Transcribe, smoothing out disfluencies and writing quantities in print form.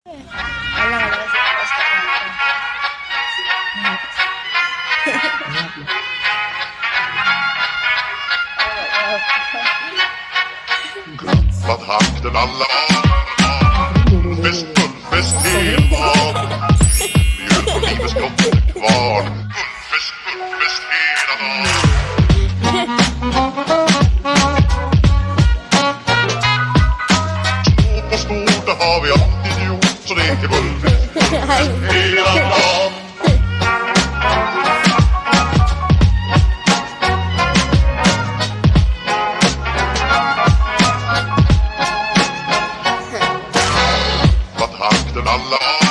Wala ka naman sa basta Vad hakten alla Fest, fullfest, heldag Mjölk och livet ska inte kvar Fullfest hela dagen Stort och stort, det har vi alltid gjort Så det är fullfest hela dagen Vad hakten alla